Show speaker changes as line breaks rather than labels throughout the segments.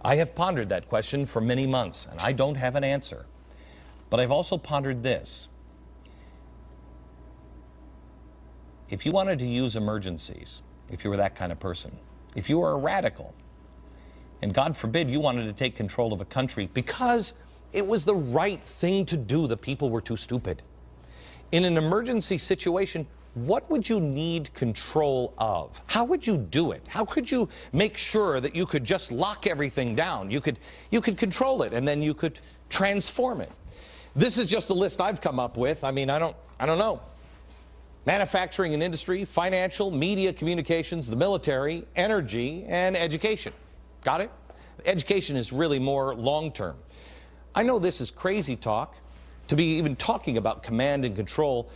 I have pondered that question for many months, and I don't have an answer. But I've also pondered this. If you wanted to use emergencies, if you were that kind of person, if you were a radical, and God forbid you wanted to take control of a country because it was the right thing to do, the people were too stupid. In an emergency situation, what would you need control of? How would you do it? How could you make sure that you could just lock everything down? You could control it, and then you could transform it. This is just a list I've come up with. I mean, I don't know. Manufacturing and industry, financial, media, communications, the military, energy, and education. Got it? Education is really more long-term. I know this is crazy talk to be even talking about command and control,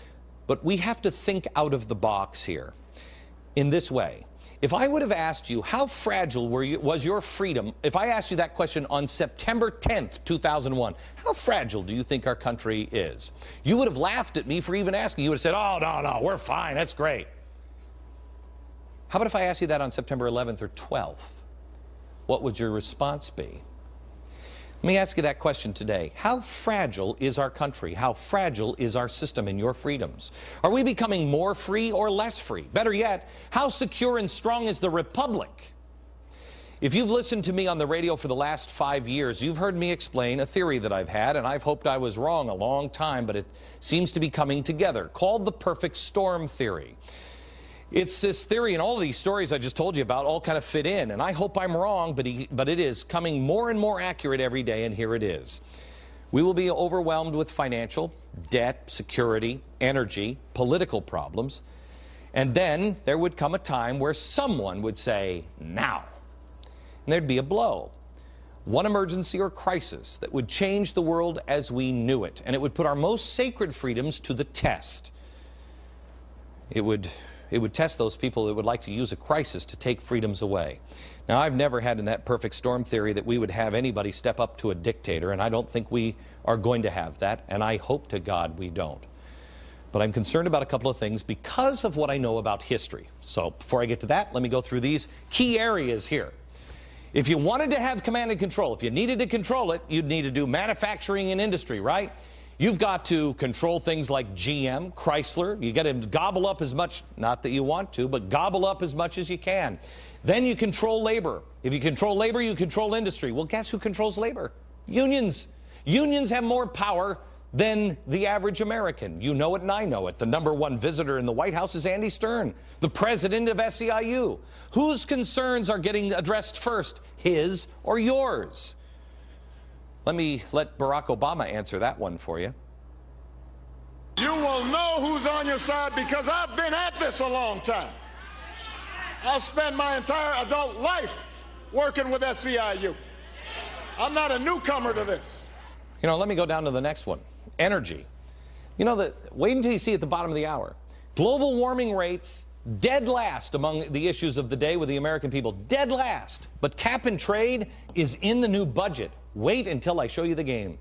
but we have to think out of the box here in this way. If I would have asked you, how fragile was your freedom, if I asked you that question on September 10th, 2001, how fragile do you think our country is? You would have laughed at me for even asking. You would have said, oh, no, we're fine, that's great. How about if I asked you that on September 11th or 12th? What would your response be? Let me ask you that question today. How fragile is our country? How fragile is our system and your freedoms? Are we becoming more free or less free? Better yet, how secure and strong is the republic? If you've listened to me on the radio for the last 5 years, you've heard me explain a theory that I've had, and I've hoped I was wrong a long time, but it seems to be coming together, called the perfect storm theory. It's this theory, and all of these stories I just told you about all kind of fit in, and I hope I'm wrong, but it is coming more and more accurate every day, and here it is. We will be overwhelmed with financial, debt, security, energy, political problems, and then there would come a time where someone would say, now. And there'd be a blow. One emergency or crisis that would change the world as we knew it, and it would put our most sacred freedoms to the test. It would test those people that would like to use a crisis to take freedoms away. Now, I've never had in that perfect storm theory that we would have anybody step up to a dictator, and I don't think we are going to have that, and I hope to God we don't. But I'm concerned about a couple of things because of what I know about history. So before I get to that, let me go through these key areas here. If you wanted to have command and control, if you needed to control it, you'd need to do manufacturing and industry, right? You've got to control things like GM, Chrysler. You got to gobble up as much, not that you want to, but gobble up as much as you can. Then you control labor. If you control labor, you control industry. Well, guess who controls labor? Unions. Unions have more power than the average American. You know it and I know it. The #1 visitor in the White House is Andy Stern, the president of SEIU. Whose concerns are getting addressed first, his or yours? Let me let Barack Obama answer that one for you.
You will know who's on your side because I've been at this a long time. I've spent my entire adult life working with SEIU. I'm not a newcomer to this.
You know, let me go down to the next one. Energy. You know, wait until you see at the bottom of the hour. Global warming rates, dead last among the issues of the day with the American people. Dead last. But cap and trade is in the new budget. Wait until I show you the game.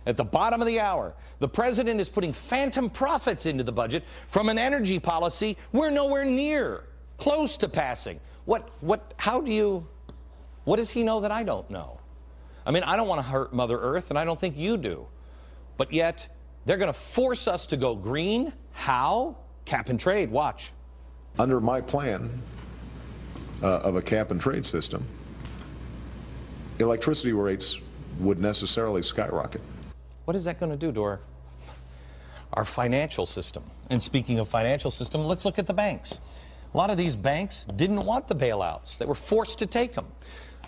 At the bottom of the hour, the president is putting phantom profits into the budget from an energy policy we're nowhere near, close to passing. What does he know that I don't know? I mean, I don't want to hurt Mother Earth, and I don't think you do. But yet, they're going to force us to go green. How? Cap and trade. Watch.
Under my plan of a cap and trade system, electricity rates would necessarily skyrocket.
What is that going to do to our financial system? And speaking of financial system, let's look at the banks. A lot of these banks didn't want the bailouts. They were forced to take them.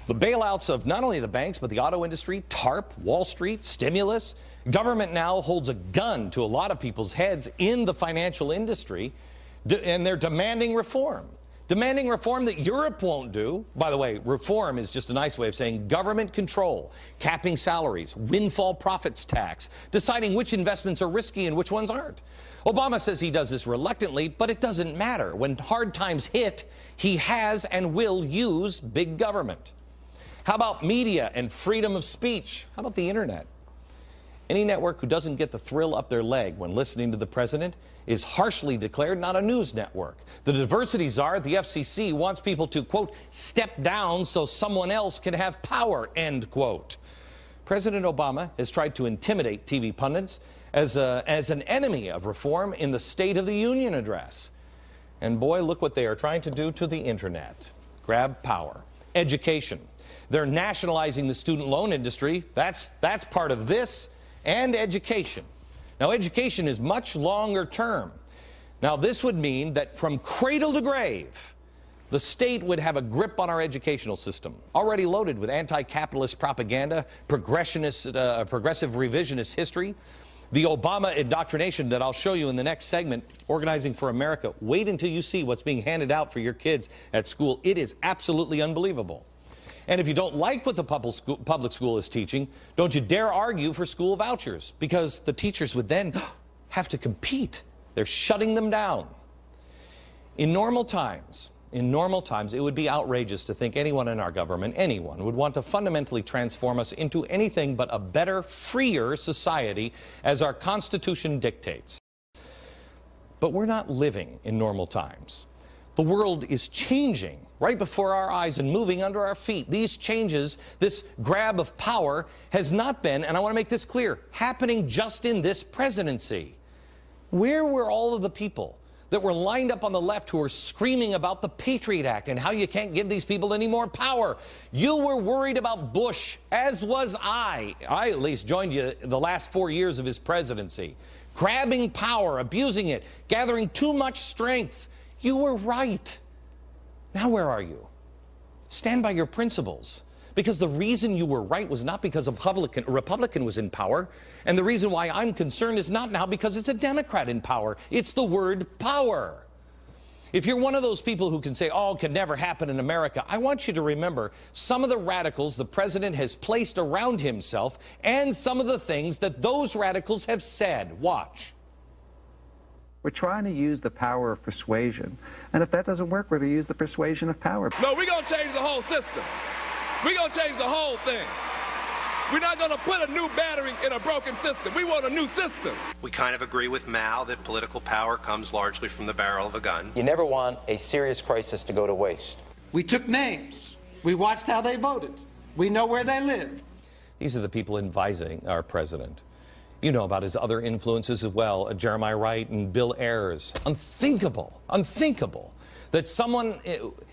The bailouts of not only the banks, but the auto industry, TARP, Wall Street, stimulus. Government now holds a gun to a lot of people's heads in the financial industry, and they're demanding reform. Demanding reform that Europe won't do. By the way, reform is just a nice way of saying government control, capping salaries, windfall profits tax, deciding which investments are risky and which ones aren't. Obama says he does this reluctantly, but it doesn't matter. When hard times hit, he has and will use big government. How about media and freedom of speech? How about the internet? Any network who doesn't get the thrill up their leg when listening to the president is harshly declared not a news network. The diversity czar at the FCC wants people to, quote, step down so someone else can have power, end quote. President Obama has tried to intimidate TV pundits as an enemy of reform in the State of the Union address. And boy, look what they are trying to do to the internet. Grab power. Education. They're nationalizing the student loan industry. That's part of this, and education. Now, education is much longer term. Now, this would mean that from cradle to grave, the state would have a grip on our educational system, already loaded with anti-capitalist propaganda, progressive revisionist history. The Obama indoctrination that I'll show you in the next segment, Organizing for America. Wait until you see what's being handed out for your kids at school. It is absolutely unbelievable. And if you don't like what the public school is teaching, don't you dare argue for school vouchers, because the teachers would then have to compete. They're shutting them down. In normal times, it would be outrageous to think anyone in our government, anyone, would want to fundamentally transform us into anything but a better, freer society as our Constitution dictates. But we're not living in normal times. The world is changing right before our eyes and moving under our feet. These changes, this grab of power, has not been, and I want to make this clear, happening just in this presidency. Where were all of the people that were lined up on the left who were screaming about the Patriot Act and how you can't give these people any more power? You were worried about Bush, as was I. I at least joined you the last 4 years of his presidency. Grabbing power, abusing it, gathering too much strength. You were right. Now where are you? Stand by your principles. Because the reason you were right was not because a Republican was in power. And the reason why I'm concerned is not now because it's a Democrat in power. It's the word power. If you're one of those people who can say, oh, it could never happen in America, I want you to remember some of the radicals the president has placed around himself and some of the things that those radicals have said. Watch.
We're trying to use the power of persuasion. And if that doesn't work, we're going to use the persuasion of power.
No, we're going to change the whole system. We're going to change the whole thing. We're not going to put a new battery in a broken system. We want a new system.
We kind of agree with Mao that political power comes largely from the barrel of a gun.
You never want a serious crisis to go to waste.
We took names. We watched how they voted. We know where they lived.
These are the people advising our president. You know about his other influences as well, Jeremiah Wright and Bill Ayers. Unthinkable that someone,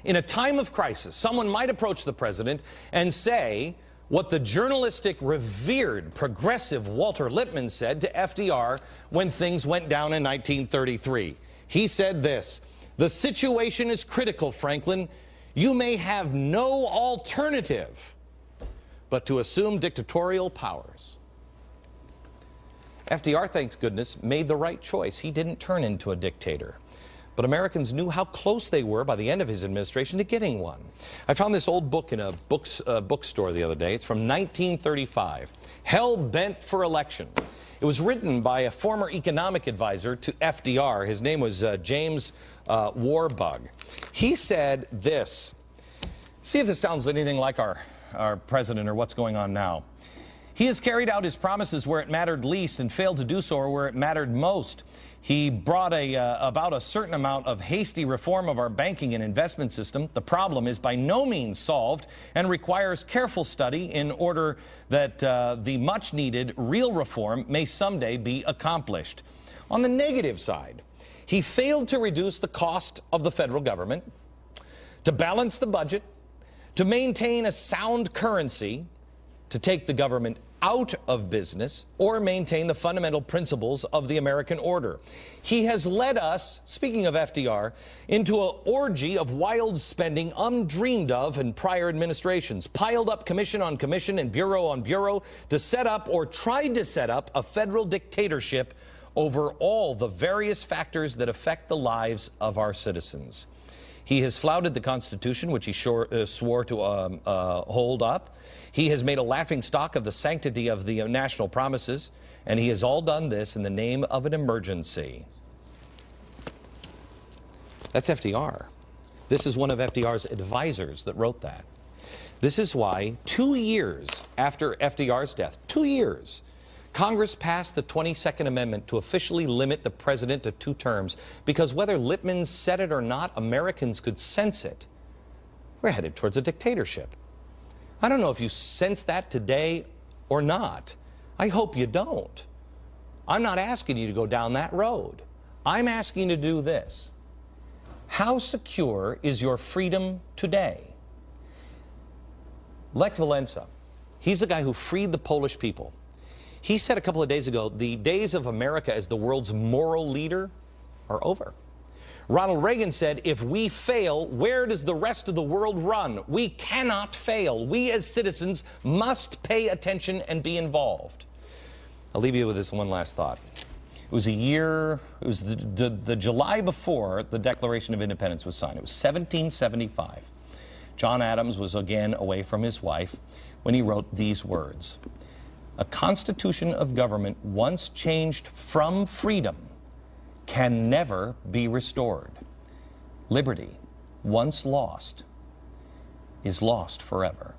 in a time of crisis, someone might approach the president and say what the journalistic, revered, progressive Walter Lippmann said to FDR when things went down in 1933. He said this: "The situation is critical, Franklin. You may have no alternative but to assume dictatorial powers." FDR, thanks goodness, made the right choice. He didn't turn into a dictator. But Americans knew how close they were by the end of his administration to getting one. I found this old book in a bookstore the other day. It's from 1935, Hell Bent for Election. It was written by a former economic advisor to FDR. His name was James Warbug. He said this. See if this sounds anything like our president or what's going on now. He has carried out his promises where it mattered least and failed to do so where it mattered most. He brought about a certain amount of hasty reform of our banking and investment system. The problem is by no means solved and requires careful study in order that the much-needed real reform may someday be accomplished. On the negative side, he failed to reduce the cost of the federal government, to balance the budget, to maintain a sound currency, to take the government out of business, or maintain the fundamental principles of the American order. He has led us, speaking of FDR, into an orgy of wild spending undreamed of in prior administrations, piled up commission on commission and bureau on bureau to set up or tried to set up a federal dictatorship over all the various factors that affect the lives of our citizens. He has flouted the Constitution, which he swore to hold up. He has made a laughingstock of the sanctity of the national promises, and he has all done this in the name of an emergency. That's FDR. This is one of FDR's advisors that wrote that. This is why 2 years after FDR's death, 2 years, Congress passed the 22nd Amendment to officially limit the president to 2 terms because whether Lippman said it or not, Americans could sense it. We're headed towards a dictatorship. I don't know if you sense that today or not. I hope you don't. I'm not asking you to go down that road. I'm asking you to do this. How secure is your freedom today? Lech Walesa, he's the guy who freed the Polish people. He said a couple of days ago, the days of America as the world's moral leader are over. Ronald Reagan said, if we fail, where does the rest of the world run? We cannot fail. We as citizens must pay attention and be involved. I'll leave you with this one last thought. It was the July before the Declaration of Independence was signed. It was 1775. John Adams was again away from his wife when he wrote these words. A constitution of government once changed from freedom can never be restored. Liberty, once lost, is lost forever.